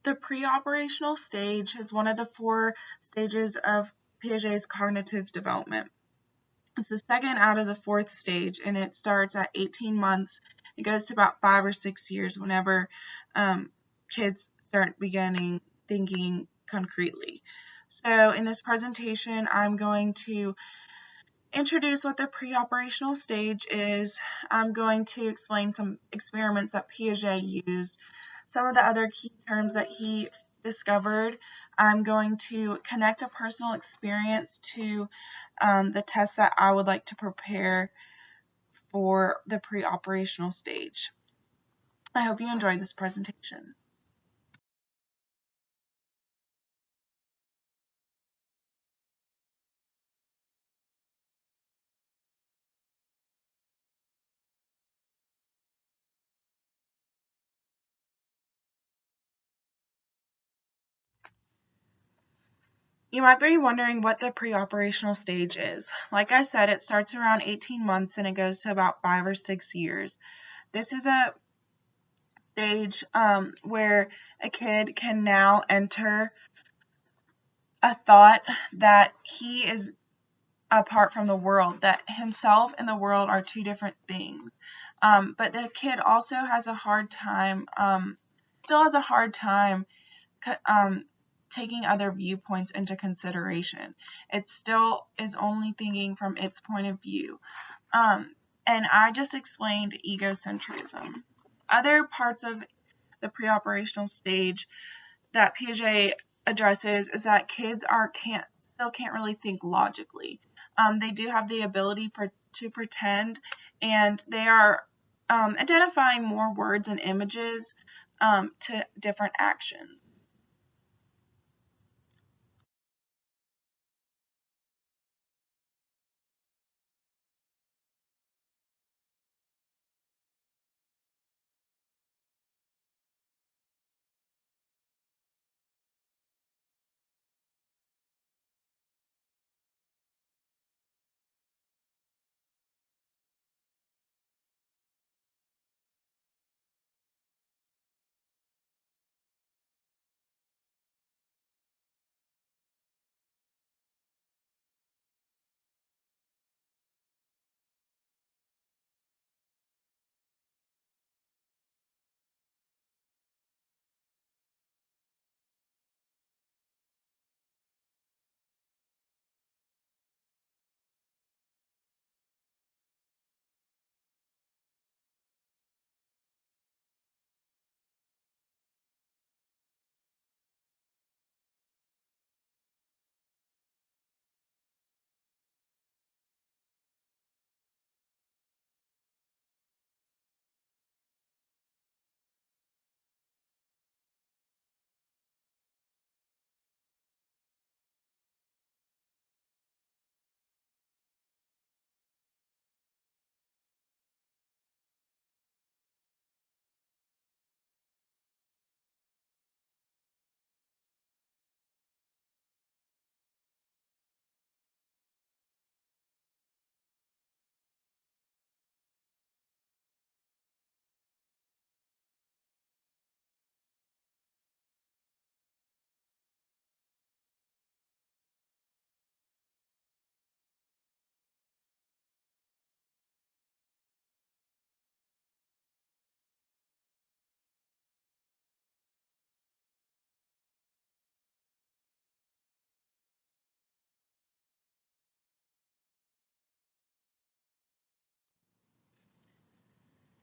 The pre-operational stage is one of the 4 stages of Piaget's cognitive development. It's the second out of the 4th stage, and it starts at 18 months. It goes to about 5 or 6 years whenever kids start beginning thinking concretely. So in this presentation, I'm going to introduce what the pre-operational stage is. I'm going to explain some experiments that Piaget used, some of the other key terms that he discovered. I'm going to connect a personal experience to the test that I would like to prepare for the pre-operational stage. I hope you enjoyed this presentation. You might be wondering what the pre-operational stage is. Like I said, it starts around 18 months and it goes to about 5 or 6 years. This is a stage where a kid can now enter a thought that he is apart from the world, that himself and the world are 2 different things. But the kid also has a hard time, taking other viewpoints into consideration. It still is only thinking from its point of view. And I just explained egocentrism. Other parts of the pre-operational stage that Piaget addresses is that kids still can't really think logically. They do have the ability to pretend, and they are identifying more words and images to different actions.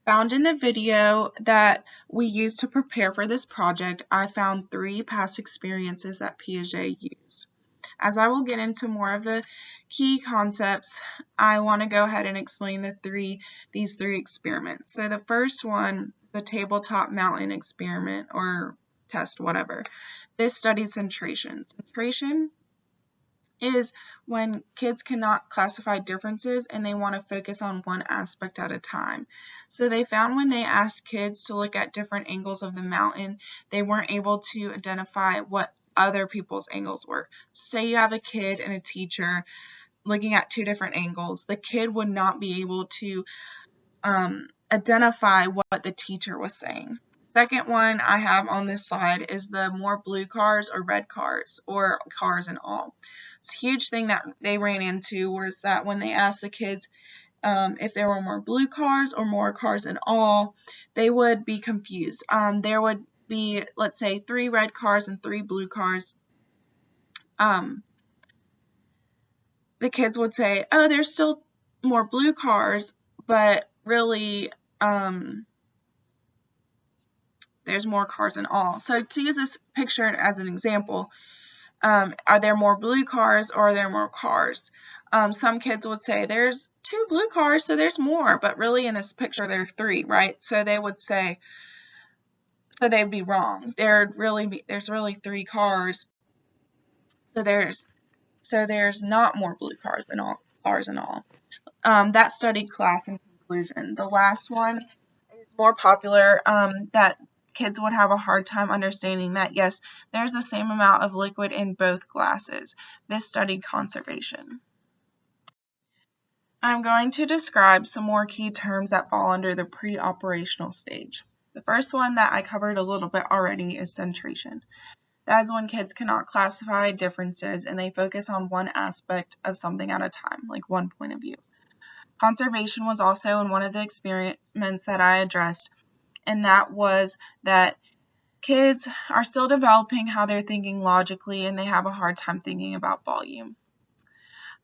Found in the video that we used to prepare for this project, I found 3 past experiences that Piaget used. As I will get into more of the key concepts, I want to go ahead and explain these three experiments. So the first one, the tabletop mountain experiment or test, whatever. This studies centration. Centration is when kids cannot classify differences and they want to focus on one aspect at a time. So they found when they asked kids to look at different angles of the mountain, they weren't able to identify what other people's angles were. Say you have a kid and a teacher looking at 2 different angles, the kid would not be able to identify what the teacher was saying. Second one I have on this slide is the more blue cars or red cars, or cars in all. It's a huge thing that they ran into was that when they asked the kids if there were more blue cars or more cars in all, they would be confused. There would be, let's say, 3 red cars and 3 blue cars. The kids would say, oh, there's still more blue cars, but really there's more cars in all. So to use this picture as an example, are there more blue cars or are there more cars? Some kids would say there's 2 blue cars, so there's more, but really in this picture there are 3, right? So they would say, so they'd be wrong. There's really 3 cars. So there's not more blue cars than all cars in all. That studied class and conclusion. The last one is more popular, that kids would have a hard time understanding that, yes, there's the same amount of liquid in both glasses. This studied conservation. I'm going to describe some more key terms that fall under the pre-operational stage. The first one that I covered a little bit already is centration. That is when kids cannot classify differences and they focus on one aspect of something at a time, like one point of view. Conservation was also in one of the experiments that I addressed, and that was that kids are still developing how they're thinking logically and they have a hard time thinking about volume.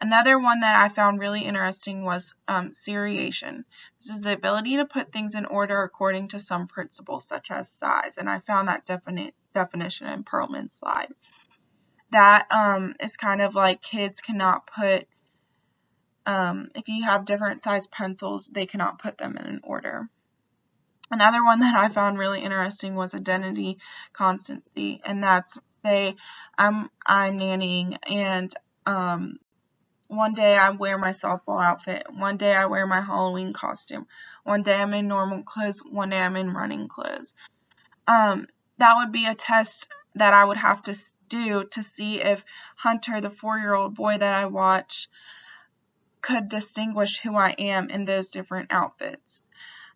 Another one that I found really interesting was seriation. This is the ability to put things in order according to some principles, such as size, and I found that definition in Perlman's slide. That is kind of like kids cannot put, if you have different size pencils, they cannot put them in an order. Another one that I found really interesting was identity constancy, and that's, say, I'm nannying, and one day I wear my softball outfit, one day I wear my Halloween costume, one day I'm in normal clothes, one day I'm in running clothes. That would be a test that I would have to do to see if Hunter, the 4-year-old boy that I watch, could distinguish who I am in those different outfits.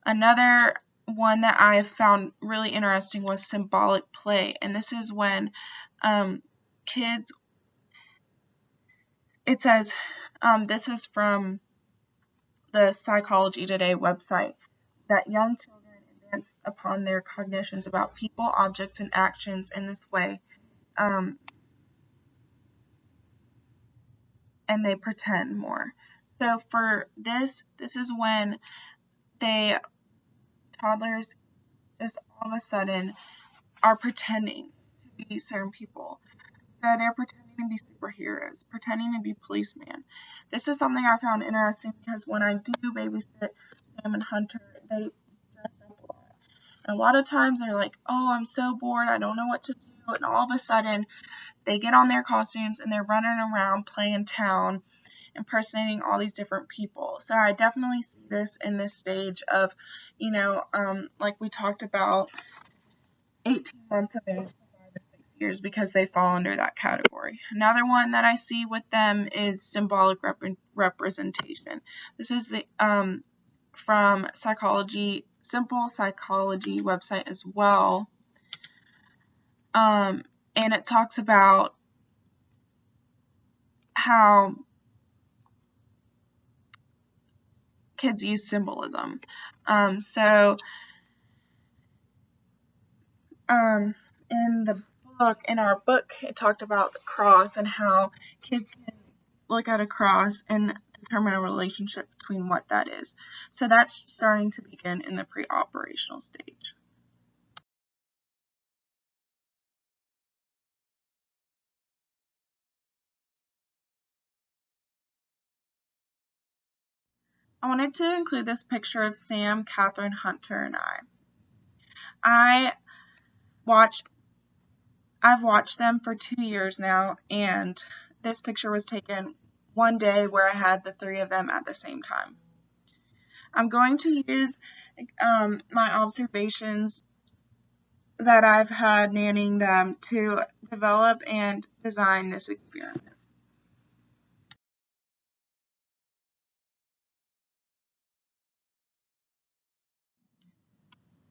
Another one that I found really interesting was symbolic play, and this is when kids, it says, this is from the Psychology Today website, that young children advance upon their cognitions about people, objects, and actions in this way, and they pretend more. So for this is when toddlers just all of a sudden are pretending to be certain people. So they're pretending to be superheroes, pretending to be policemen. This is something I found interesting because when I do babysit Sam and Hunter, they dress up a lot. And a lot of times they're like, oh, I'm so bored, I don't know what to do. And all of a sudden, they get on their costumes and they're running around playing town, impersonating all these different people. So I definitely see this in this stage of, like we talked about, 18 months of age to 5 to 6 years, because they fall under that category. Another one that I see with them is symbolic representation. This is the from Simple Psychology website as well. And it talks about how kids use symbolism. In our book, it talked about the cross and how kids can look at a cross and determine a relationship between what that is. So that's starting to begin in the pre-operational stage. I wanted to include this picture of Sam, Catherine, Hunter, and I. I've watched them for 2 years now, and this picture was taken one day where I had the 3 of them at the same time. I'm going to use my observations that I've had nannying them to develop and design this experiment.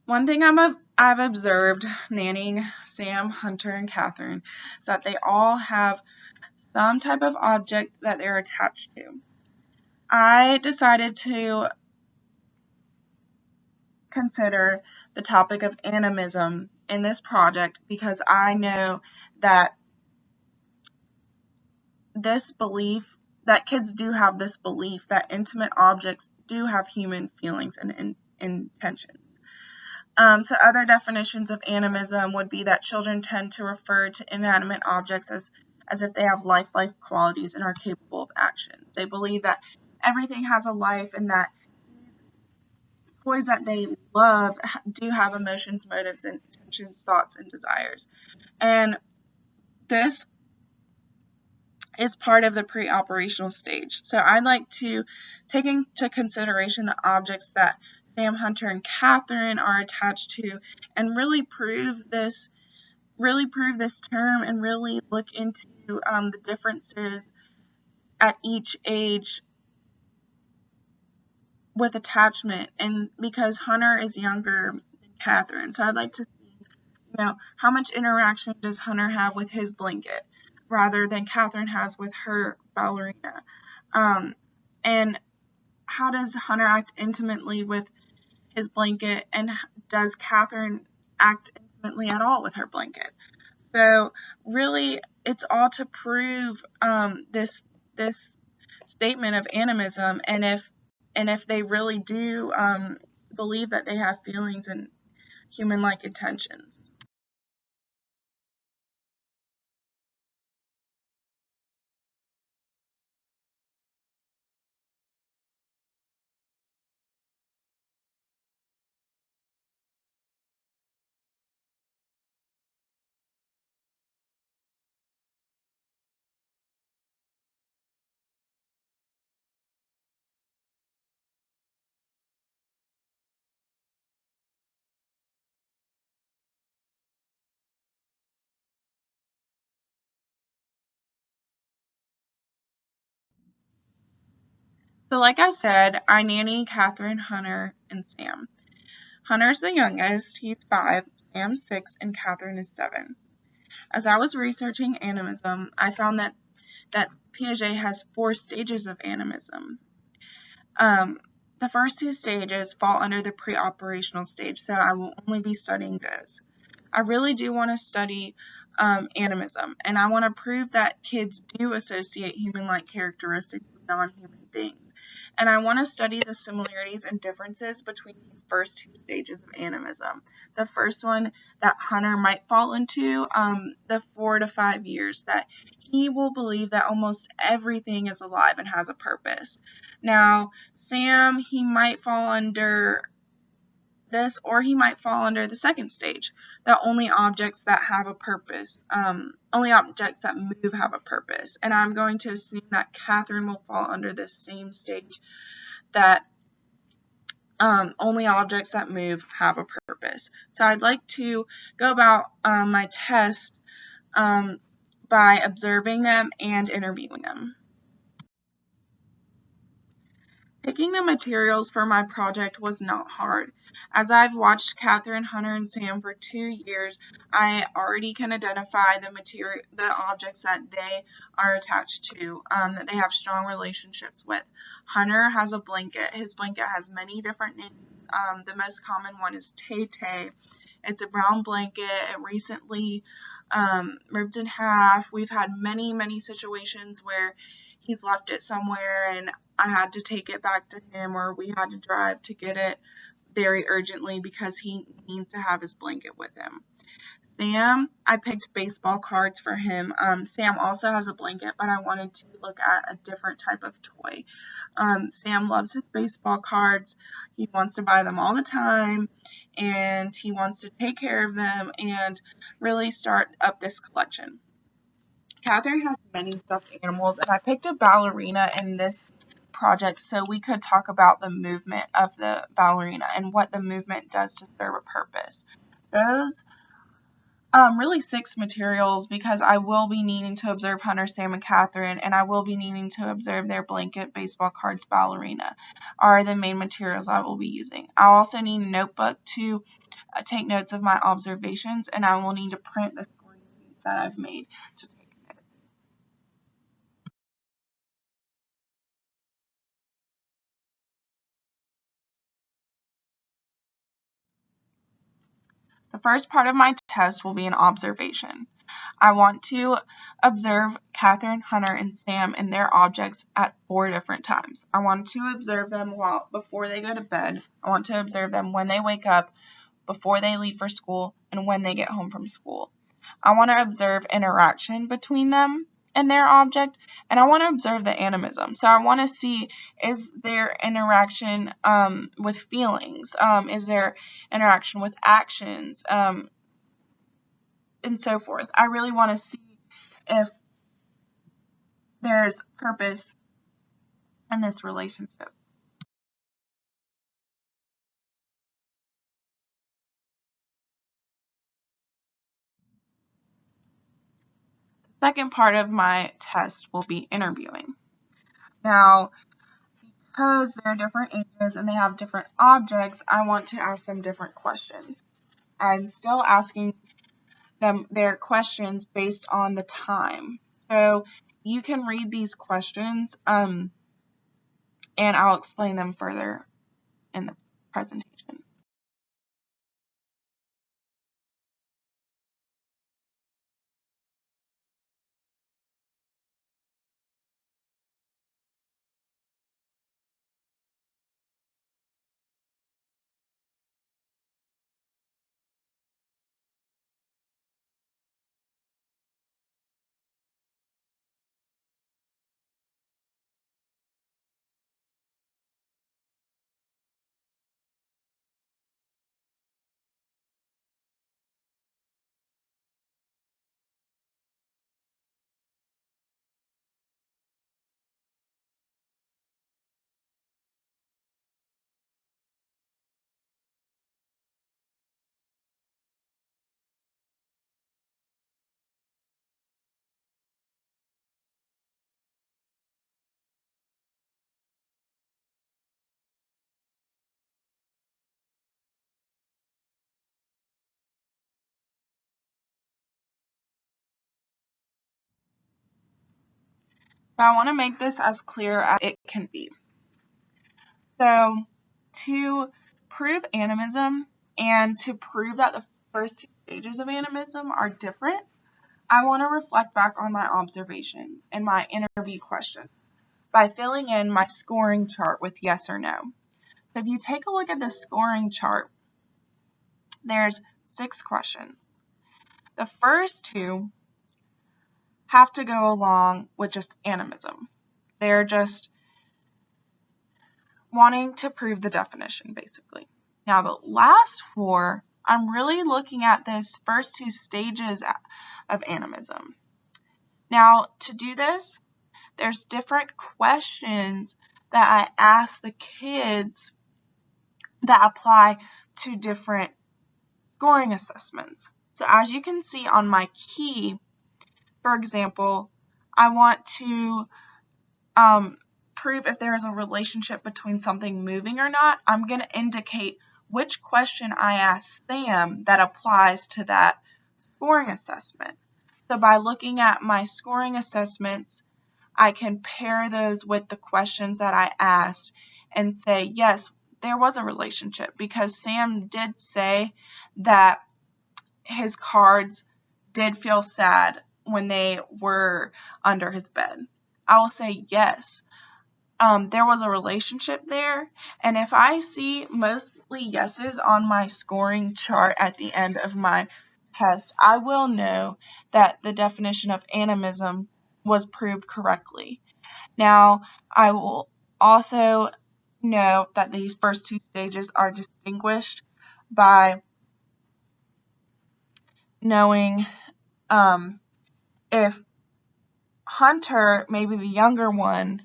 One thing I'm I've observed nannying Sam, Hunter, and Catherine is that they all have some type of object that they're attached to. I decided to consider the topic of animism in this project because I know that kids do have this belief that intimate objects do have human feelings and intentions. So other definitions of animism would be that children tend to refer to inanimate objects as if they have lifelike qualities and are capable of action. They believe that everything has a life and that toys that they love do have emotions, motives, intentions, thoughts, and desires. And this is part of the pre-operational stage. So I'd like to take into consideration the objects that Sam, Hunter, and Catherine are attached to and really prove this term and really look into the differences at each age with attachment, and because Hunter is younger than Catherine. So I'd like to see, how much interaction does Hunter have with his blanket rather than Catherine has with her ballerina? And how does Hunter act intimately with his blanket, and does Catherine act intimately at all with her blanket? So really, it's all to prove this statement of animism, and if they really do believe that they have feelings and human-like intentions. So like I said, I nanny Catherine, Hunter, and Sam. Hunter's the youngest, he's 5, Sam's 6, and Catherine is 7. As I was researching animism, I found that Piaget has 4 stages of animism. The first 2 stages fall under the pre-operational stage, so I will only be studying those. I really do want to study animism, and I want to prove that kids do associate human-like characteristics with non-human things. And I want to study the similarities and differences between these first 2 stages of animism. The first one that Hunter might fall into, the 4 to 5 years, that he will believe that almost everything is alive and has a purpose. Now, Sam, he might fall under this, or he might fall under the second stage, that only objects that have a purpose, only objects that move have a purpose. And I'm going to assume that Catherine will fall under this same stage, that only objects that move have a purpose. So I'd like to go about my test by observing them and interviewing them. Picking the materials for my project was not hard. As I've watched Catherine, Hunter, and Sam for 2 years, I already can identify the objects that they are attached to, that they have strong relationships with. Hunter has a blanket. His blanket has many different names. The most common one is Tay Tay. It's a brown blanket. It recently ripped in half. We've had many, many situations where he's left it somewhere and I had to take it back to him, or we had to drive to get it very urgently because he needs to have his blanket with him. Sam, I picked baseball cards for him. Sam also has a blanket, but I wanted to look at a different type of toy. Sam loves his baseball cards. He wants to buy them all the time, and he wants to take care of them and really start up this collection. Catherine has many stuffed animals, and I picked a ballerina in this project so we could talk about the movement of the ballerina and what the movement does to serve a purpose. Those really 6 materials, because I will be needing to observe Hunter, Sam, and Catherine, and I will be needing to observe their blanket, baseball cards, ballerina, are the main materials I will be using. I'll also need a notebook to take notes of my observations, and I will need to print the scoring sheets that I've made to take notes. The first part of my test will be an observation. I want to observe Catherine, Hunter, and Sam and their objects at 4 different times. I want to observe them before they go to bed. I want to observe them when they wake up, before they leave for school, and when they get home from school. I want to observe interaction between them and their object, and I want to observe the animism. So I want to see, is there interaction with feelings? Is there interaction with actions? And so forth. I really want to see if there's purpose in this relationship. The second part of my test will be interviewing. Now, because they're different ages and they have different objects, I want to ask them different questions. I'm still asking them their questions based on the time. So you can read these questions and I'll explain them further in the presentation. So I want to make this as clear as it can be. So to prove animism and to prove that the first 2 stages of animism are different, I want to reflect back on my observations and my interview questions by filling in my scoring chart with yes or no. So if you take a look at the scoring chart, there's 6 questions. The first 2 have to go along with just animism. They're just wanting to prove the definition, basically. Now, the last 4, I'm really looking at those first 2 stages of animism. Now, to do this, there's different questions that I ask the kids that apply to different scoring assessments. So as you can see on my key, for example, I want to prove if there is a relationship between something moving or not. I'm going to indicate which question I asked Sam that applies to that scoring assessment. So by looking at my scoring assessments, I can pair those with the questions that I asked and say, yes, there was a relationship because Sam did say that his cards did feel sad when they were under his bed. I will say, yes, there was a relationship there. And if I see mostly yeses on my scoring chart at the end of my test, I will know that the definition of animism was proved correctly. Now, I will also know that these first 2 stages are distinguished by knowing if Hunter, maybe the younger one,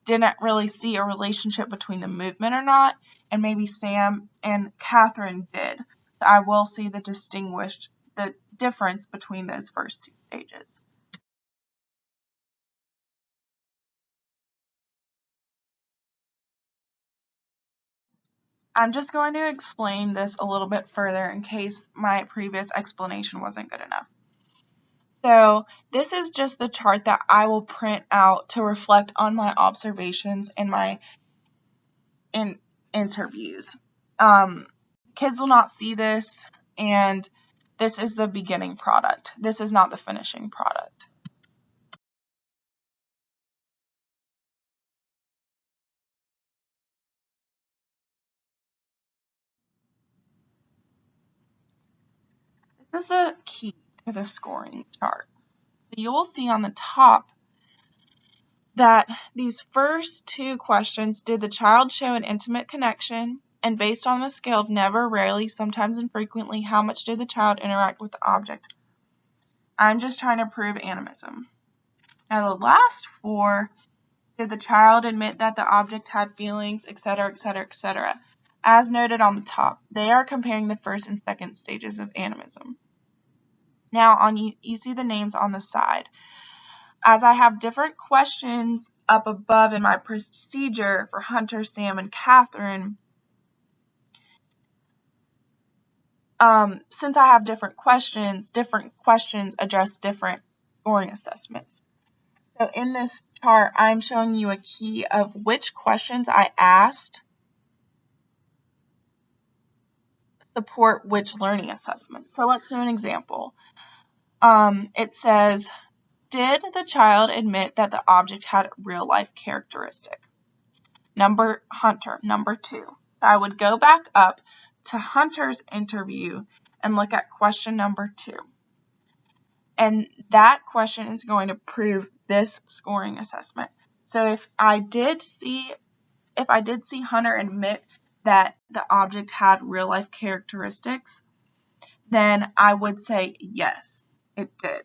didn't really see a relationship between the movement or not, and maybe Sam and Catherine did. So I will see the difference between those first 2 stages. I'm just going to explain this a little bit further in case my previous explanation wasn't good enough. So this is just the chart that I will print out to reflect on my observations in my interviews. Kids will not see this, and this is the beginning product. This is not the finishing product. This is the key to the scoring chart. So you will see on the top that these first two questions, did the child show an intimate connection? And based on the scale of never, rarely, sometimes, and frequently, how much did the child interact with the object? I'm just trying to prove animism. Now the last four, did the child admit that the object had feelings, etc., etc., etc.? As noted on the top, they are comparing the first and second stages of animism. Now you see the names on the side. As I have different questions up above in my procedure for Hunter, Sam, and Catherine, since I have different questions address different scoring assessments. So in this chart, I'm showing you a key of which questions I asked support which learning assessment. So let's do an example. It says, did the child admit that the object had real life characteristic? Hunter, number 2. I would go back up to Hunter's interview and look at question number 2. And that question is going to prove this scoring assessment. So if I did see Hunter admit that the object had real life characteristics, then I would say yes, it did.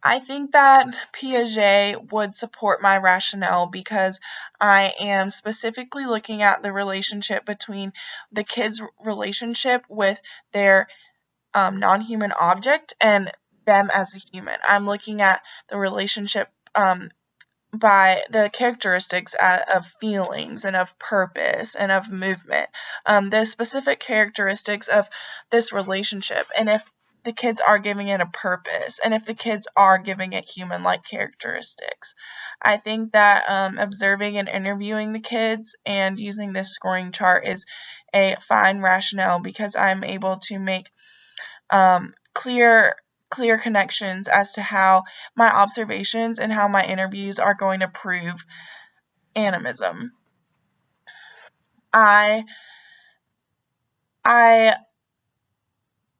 I think that Piaget would support my rationale because I am specifically looking at the relationship between the kid's relationship with their non-human object and them as a human. I'm looking at the relationship by the characteristics of feelings and of purpose and of movement, the specific characteristics of this relationship, and if the kids are giving it a purpose, and if the kids are giving it human-like characteristics. I think that observing and interviewing the kids and using this scoring chart is a fine rationale because I'm able to make clear connections as to how my observations and how my interviews are going to prove animism. I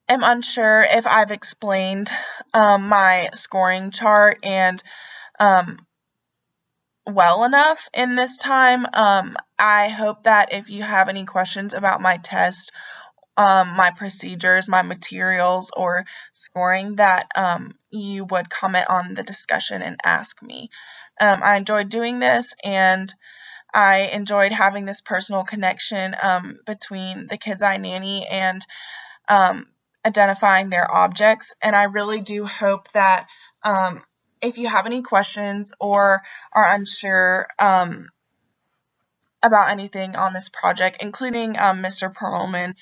am unsure if I've explained my scoring chart and well enough in this time. I hope that if you have any questions about my test, my procedures, my materials, or scoring, that you would comment on the discussion and ask me. I enjoyed doing this, and I enjoyed having this personal connection between the kids I nanny and identifying their objects. And I really do hope that if you have any questions or are unsure about anything on this project, including Mr. Perlman,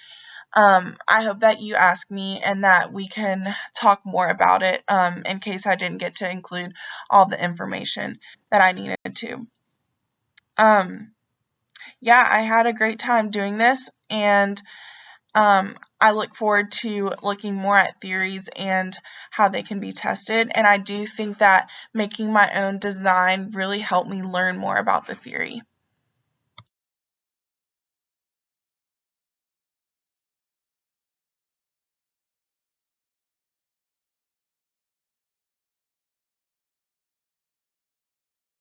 I hope that you ask me and that we can talk more about it in case I didn't get to include all the information that I needed to. Yeah, I had a great time doing this, and I look forward to looking more at theories and how they can be tested, and I do think that making my own design really helped me learn more about the theory.